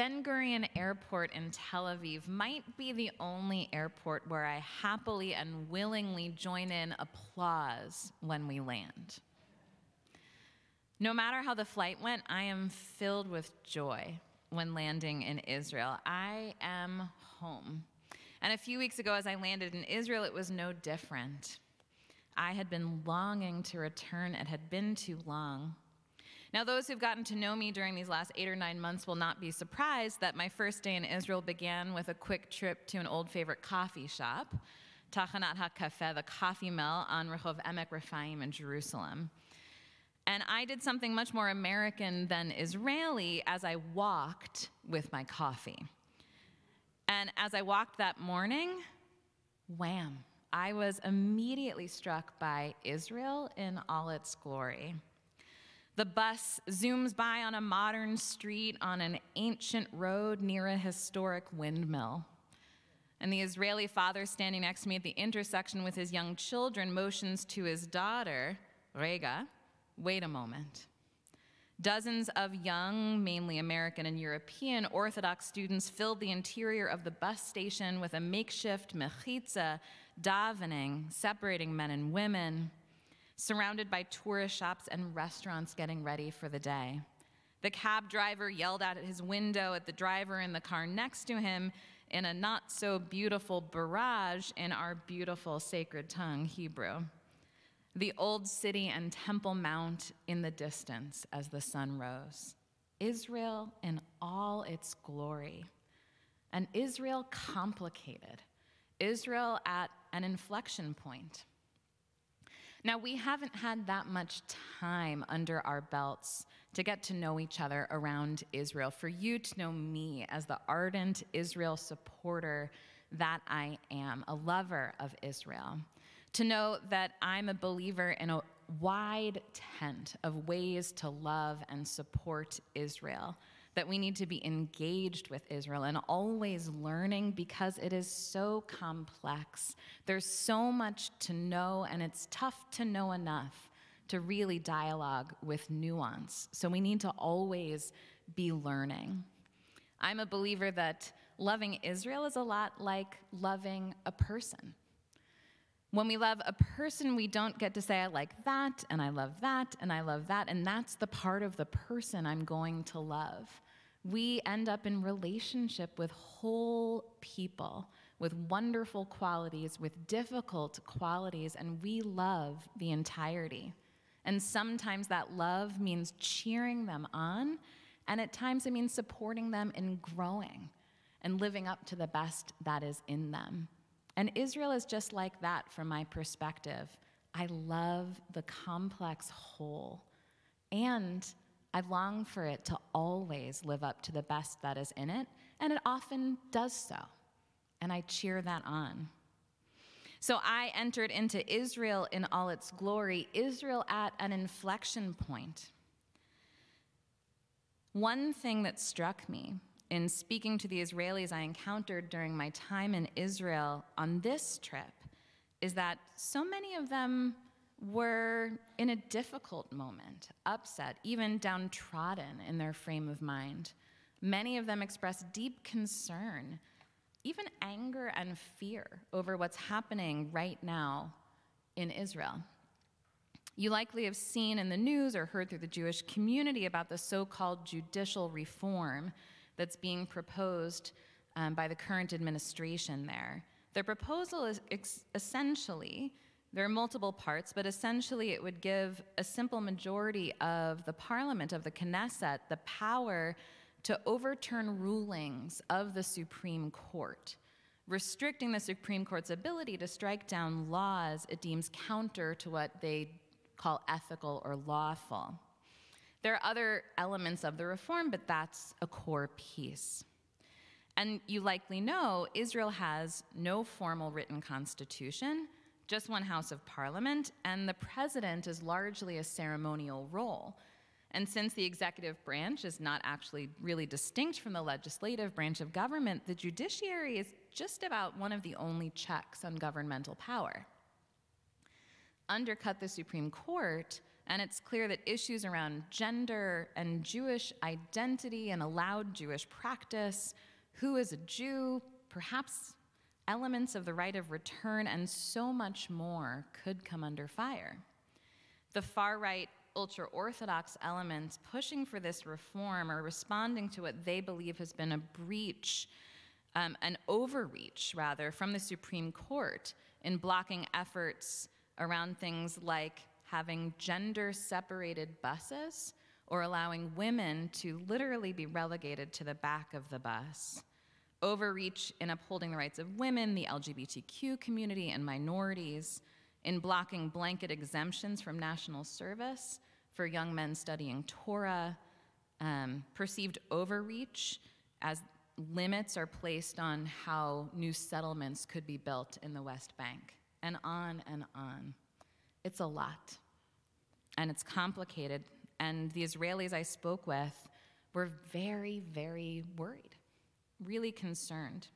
Ben Gurion Airport in Tel Aviv might be the only airport where I happily and willingly join in applause when we land. No matter how the flight went, I am filled with joy when landing in Israel. I am home. And a few weeks ago, as I landed in Israel, it was no different. I had been longing to return. It had been too long. Now, those who've gotten to know me during these last 8 or 9 months will not be surprised that my first day in Israel began with a quick trip to an old favorite coffee shop, Tachanat HaKafeh, the coffee mill on Rehov Emek Rephaim in Jerusalem. And I did something much more American than Israeli as I walked with my coffee. And as I walked that morning, wham, I was immediately struck by Israel in all its glory. The bus zooms by on a modern street on an ancient road near a historic windmill. And the Israeli father standing next to me at the intersection with his young children motions to his daughter, Rega, wait a moment. Dozens of young, mainly American and European Orthodox students filled the interior of the bus station with a makeshift mechitza, davening, separating men and women, surrounded by tourist shops and restaurants getting ready for the day. The cab driver yelled out at his window at the driver in the car next to him in a not-so-beautiful barrage in our beautiful sacred tongue, Hebrew. The old city and Temple Mount in the distance as the sun rose. Israel in all its glory. And Israel complicated. Israel at an inflection point. Now, we haven't had that much time under our belts to get to know each other around Israel, for you to know me as the ardent Israel supporter that I am, a lover of Israel, to know that I'm a believer in a wide tent of ways to love and support Israel, that we need to be engaged with Israel and always learning because it is so complex. There's so much to know, and it's tough to know enough to really dialogue with nuance. So we need to always be learning. I'm a believer that loving Israel is a lot like loving a person. When we love a person, we don't get to say, I like that, and I love that, and I love that, and that's the part of the person I'm going to love. We end up in relationship with whole people, with wonderful qualities, with difficult qualities, and we love the entirety. And sometimes that love means cheering them on, and at times it means supporting them in growing and living up to the best that is in them. And Israel is just like that from my perspective. I love the complex whole, and I long for it to always live up to the best that is in it, and it often does so, and I cheer that on. So I entered into Israel in all its glory, Israel at an inflection point. One thing that struck me in speaking to the Israelis I encountered during my time in Israel on this trip is that so many of them were in a difficult moment, upset, even downtrodden in their frame of mind. Many of them expressed deep concern, even anger and fear over what's happening right now in Israel. You likely have seen in the news or heard through the Jewish community about the so-called judicial reform that's being proposed by the current administration there. The proposal is essentially, there are multiple parts, but essentially it would give a simple majority of the parliament, of the Knesset, the power to overturn rulings of the Supreme Court, restricting the Supreme Court's ability to strike down laws it deems counter to what they call ethical or lawful. There are other elements of the reform, but that's a core piece. And you likely know Israel has no formal written constitution, just one House of Parliament, and the president is largely a ceremonial role. And since the executive branch is not actually really distinct from the legislative branch of government, the judiciary is just about one of the only checks on governmental power. Undercut the Supreme Court, and it's clear that issues around gender and Jewish identity and allowed Jewish practice, who is a Jew, perhaps elements of the right of return, and so much more could come under fire. The far-right, ultra-Orthodox elements pushing for this reform are responding to what they believe has been a breach, an overreach, rather, from the Supreme Court in blocking efforts around things like having gender-separated buses or allowing women to literally be relegated to the back of the bus. Overreach in upholding the rights of women, the LGBTQ community, and minorities, in blocking blanket exemptions from national service for young men studying Torah, perceived overreach as limits are placed on how new settlements could be built in the West Bank, and on and on. It's a lot, and it's complicated, and the Israelis I spoke with were very, very worried, really concerned.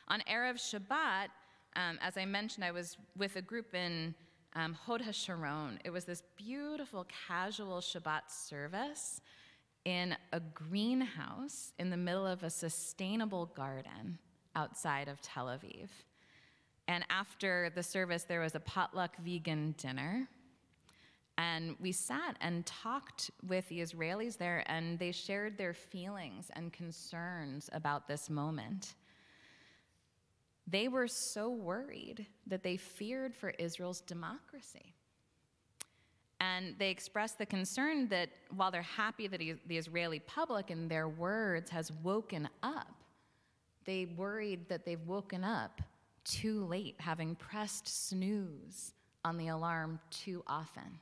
On Erev Shabbat, as I mentioned, I was with a group in Hod HaSharon. It was this beautiful casual Shabbat service in a greenhouse in the middle of a sustainable garden outside of Tel Aviv. And after the service, there was a potluck vegan dinner. And we sat and talked with the Israelis there, and they shared their feelings and concerns about this moment. They were so worried that they feared for Israel's democracy. And they expressed the concern that while they're happy that the Israeli public, in their words, has woken up, they worried that they've woken up too late, having pressed snooze on the alarm too often.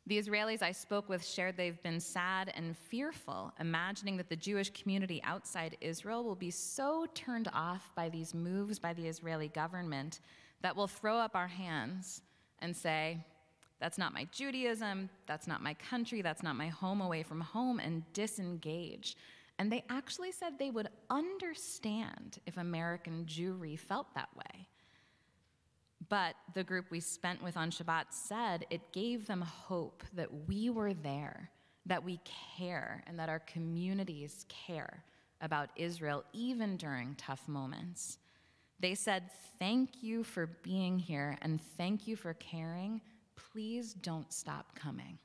The Israelis I spoke with shared they've been sad and fearful, imagining that the Jewish community outside Israel will be so turned off by these moves by the Israeli government that we'll throw up our hands and say, that's not my Judaism, that's not my country, that's not my home away from home, and disengage. And they actually said they would understand if American Jewry felt that way. But the group we spent with on Shabbat said it gave them hope that we were there, that we care, and that our communities care about Israel, even during tough moments. They said, thank you for being here, and thank you for caring. Please don't stop coming.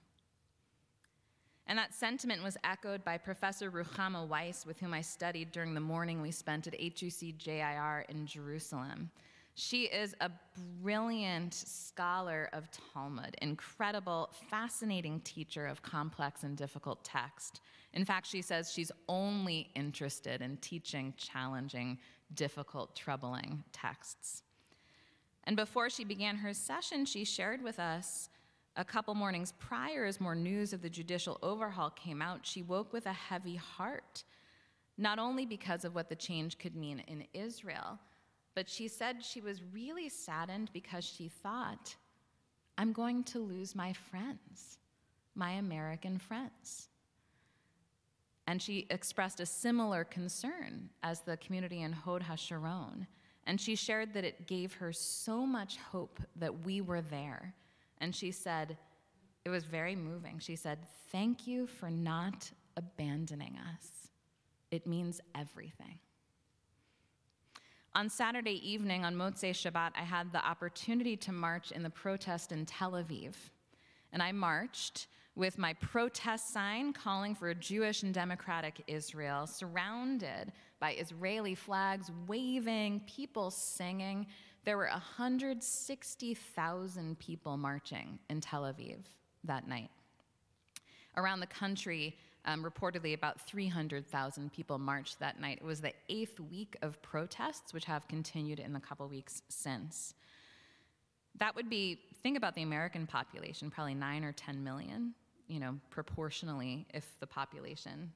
And that sentiment was echoed by Professor Ruchama Weiss, with whom I studied during the morning we spent at HUC-JIR in Jerusalem. She is a brilliant scholar of Talmud, incredible, fascinating teacher of complex and difficult text. In fact, she says she's only interested in teaching challenging, difficult, troubling texts. And before she began her session, she shared with us a couple mornings prior, as more news of the judicial overhaul came out, she woke with a heavy heart, not only because of what the change could mean in Israel, but she said she was really saddened because she thought, I'm going to lose my friends, my American friends. And she expressed a similar concern as the community in Hod HaSharon. And she shared that it gave her so much hope that we were there. And she said, it was very moving. She said, thank you for not abandoning us. It means everything. On Saturday evening, on Motzei Shabbat, I had the opportunity to march in the protest in Tel Aviv. And I marched with my protest sign calling for a Jewish and democratic Israel, surrounded by Israeli flags waving, people singing. There were 160,000 people marching in Tel Aviv that night. Around the country, reportedly about 300,000 people marched that night. It was the 8th week of protests, which have continued in the couple weeks since. That would be, think about the American population, probably 9 or 10 million, proportionally, if the population,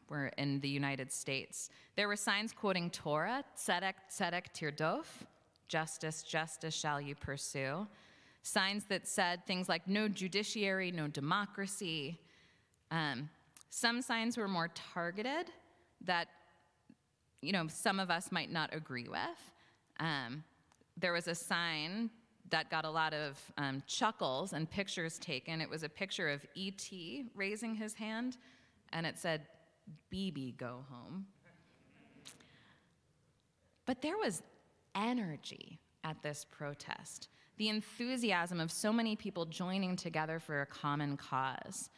were in the United States. There were signs quoting Torah, tzedek, tzedek tirdof, justice, justice shall you pursue. Signs that said things like no judiciary, no democracy. Some signs were more targeted that, some of us might not agree with. There was a sign that got a lot of chuckles and pictures taken. It was a picture of E.T. raising his hand, and it said, "Bibi, go home." But there was energy at this protest, the enthusiasm of so many people joining together for a common cause.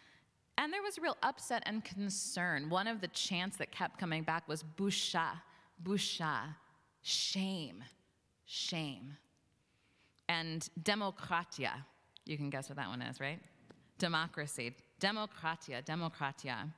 And there was real upset and concern. One of the chants that kept coming back was busha, busha, shame, shame. And demokratia, you can guess what that one is, right? Democracy, demokratia, demokratia.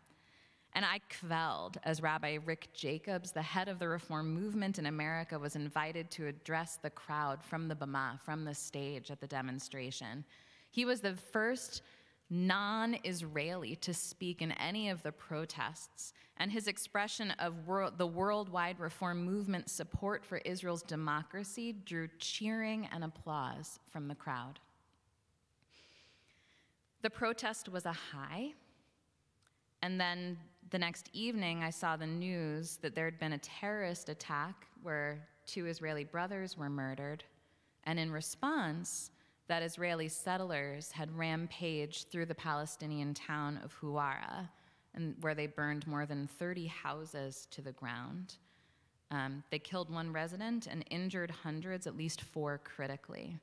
And I quelled as Rabbi Rick Jacobs, the head of the Reform movement in America, was invited to address the crowd from the bama, from the stage at the demonstration. He was the first non-Israeli to speak in any of the protests, and his expression of the worldwide Reform movement support for Israel's democracy drew cheering and applause from the crowd. The protest was a high, and then the next evening I saw the news that there had been a terrorist attack where 2 Israeli brothers were murdered, and in response, that Israeli settlers had rampaged through the Palestinian town of Huwara, and where they burned more than 30 houses to the ground. They killed 1 resident and injured hundreds, at least 4 critically.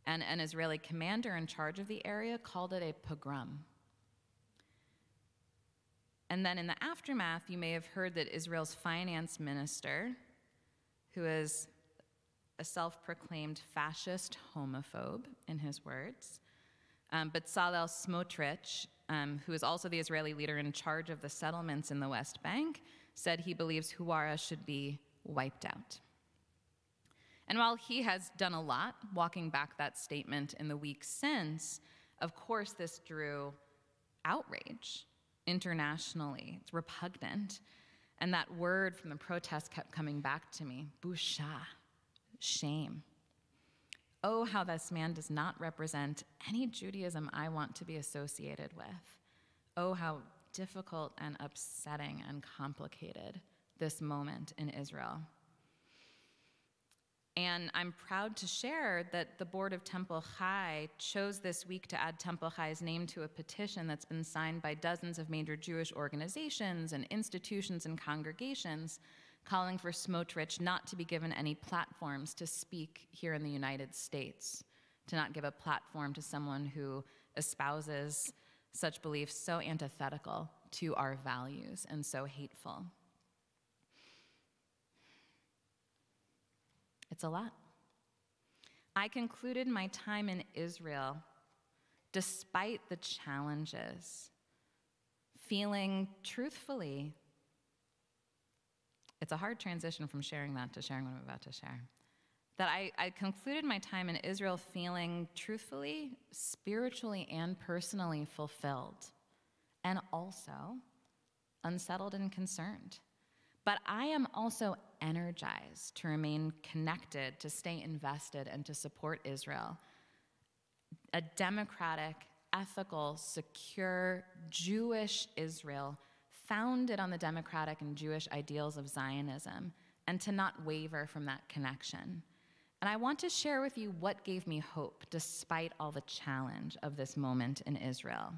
And an Israeli commander in charge of the area called it a pogrom. And then in the aftermath, you may have heard that Israel's finance minister, who is a self-proclaimed fascist homophobe, in his words, but Bezalel Smotrich, who is also the Israeli leader in charge of the settlements in the West Bank, said he believes Huwara should be wiped out. And while he has done a lot walking back that statement in the weeks since, of course this drew outrage internationally. It's repugnant. And that word from the protest kept coming back to me, busha, shame. Oh, how this man does not represent any Judaism I want to be associated with. Oh, how difficult and upsetting and complicated this moment in Israel. And I'm proud to share that the board of Temple Chai chose this week to add Temple Chai's name to a petition that's been signed by dozens of major Jewish organizations and institutions and congregations, calling for Smotrich not to be given any platforms to speak here in the United States, to not give a platform to someone who espouses such beliefs so antithetical to our values and so hateful. It's a lot. I concluded my time in Israel, despite the challenges, feeling truthfully, it's a hard transition from sharing that to sharing what I'm about to share, that I concluded my time in Israel feeling truthfully, spiritually, and personally fulfilled, and also unsettled and concerned. But I am also energized to remain connected, to stay invested, and to support Israel. A democratic, ethical, secure, Jewish Israel founded on the democratic and Jewish ideals of Zionism, and to not waver from that connection. And I want to share with you what gave me hope despite all the challenge of this moment in Israel.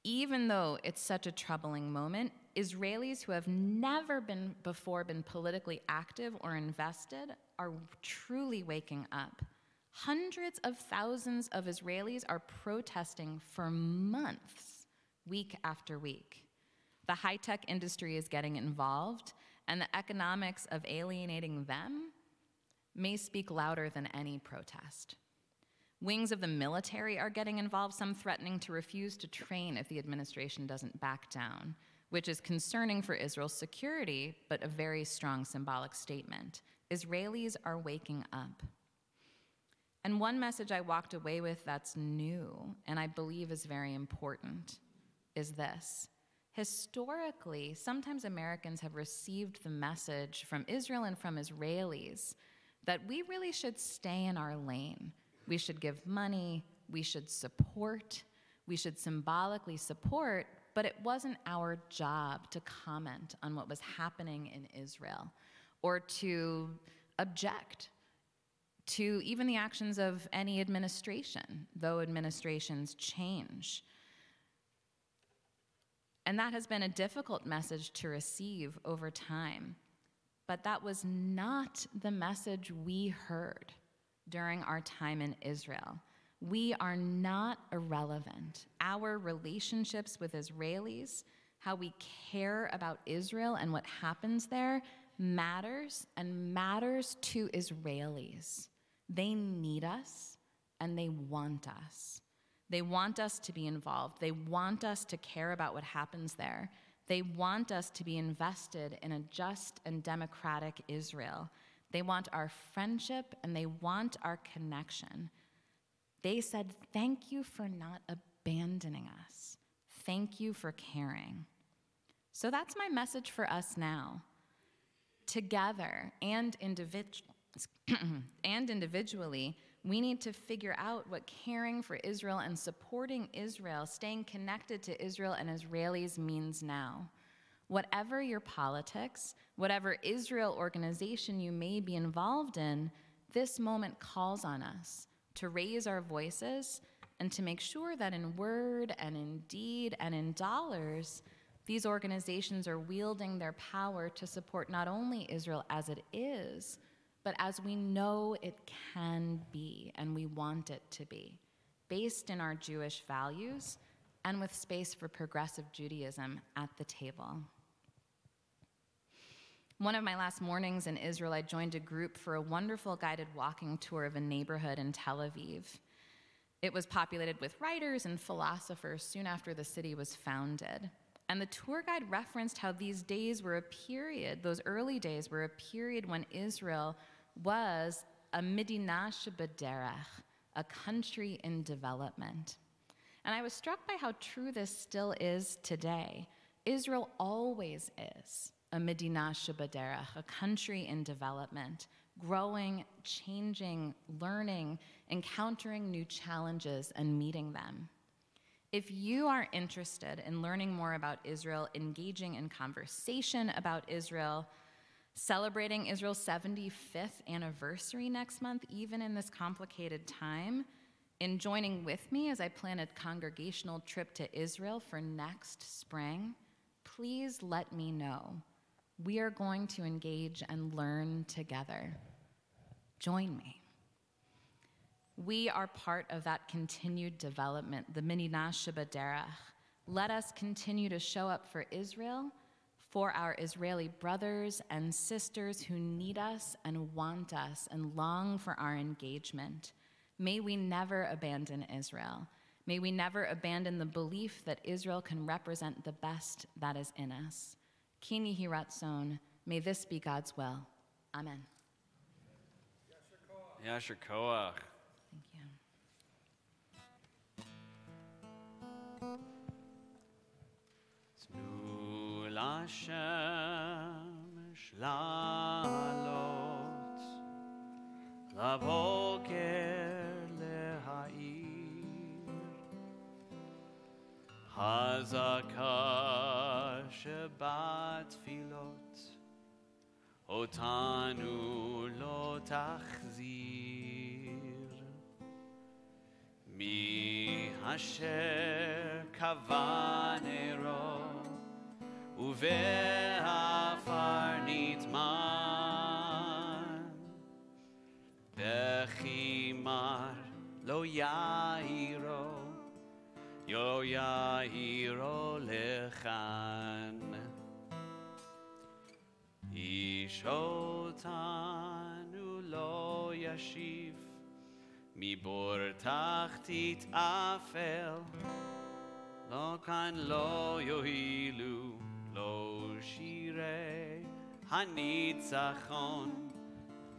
Even though it's such a troubling moment, Israelis who have never before been politically active or invested are truly waking up. Hundreds of thousands of Israelis are protesting for months, week after week. The high-tech industry is getting involved, and the economics of alienating them may speak louder than any protest. Wings of the military are getting involved, some threatening to refuse to train if the administration doesn't back down, which is concerning for Israel's security, but a very strong symbolic statement. Israelis are waking up. And one message I walked away with that's new, and I believe is very important, is this. Historically, sometimes Americans have received the message from Israel and from Israelis that we really should stay in our lane. We should give money, we should support, we should symbolically support, but it wasn't our job to comment on what was happening in Israel or to object to even the actions of any administration, though administrations change. And that has been a difficult message to receive over time. But that was not the message we heard during our time in Israel. We are not irrelevant. Our relationships with Israelis, how we care about Israel and what happens there, matters and matters to Israelis. They need us and they want us. They want us to be involved. They want us to care about what happens there. They want us to be invested in a just and democratic Israel. They want our friendship and they want our connection. They said, thank you for not abandoning us. Thank you for caring. So that's my message for us now. Together and individually, we need to figure out what caring for Israel and supporting Israel, staying connected to Israel and Israelis means now. Whatever your politics, whatever Israel organization you may be involved in, this moment calls on us to raise our voices and to make sure that in word and in deed and in dollars, these organizations are wielding their power to support not only Israel as it is, but as we know it can be and we want it to be, based in our Jewish values and with space for progressive Judaism at the table. One of my last mornings in Israel, I joined a group for a wonderful guided walking tour of a neighborhood in Tel Aviv. It was populated with writers and philosophers soon after the city was founded. And the tour guide referenced how these days were a period, those early days were a period when Israel was a Medina shebaderech, a country in development. And I was struck by how true this still is today. Israel always is a Medina shebaderech, a country in development, growing, changing, learning, encountering new challenges and meeting them. If you are interested in learning more about Israel, engaging in conversation about Israel, celebrating Israel's 75th anniversary next month, even in this complicated time, in joining with me as I plan a congregational trip to Israel for next spring, please let me know. We are going to engage and learn together. Join me. We are part of that continued development, the Medina shebaderech. Let us continue to show up for Israel, for our Israeli brothers and sisters who need us and want us and long for our engagement. May we never abandon Israel. May we never abandon the belief that Israel can represent the best that is in us. Kin yehi ratzon, may this be God's will. Amen. Yasher koach. Thank you. Tnu l'Hashem shlalot laboker leha'ir hazaka shebat tfilot otanu lo tachzir mi asher kavanero uve'afar nitman bechimar lo yairo yo yairo lechan ishotanu lo yashiv mi bor tachtit afel lo kan lo yohilu lo shirei hanitzachon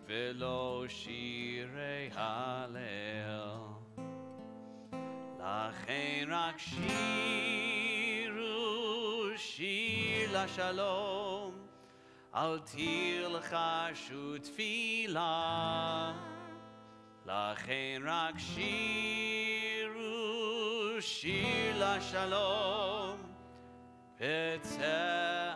velo shirei halel lachen rak shiru shir lashalom al tir lecha shu tfilah lachen rak shiru shir lashalom Petzeh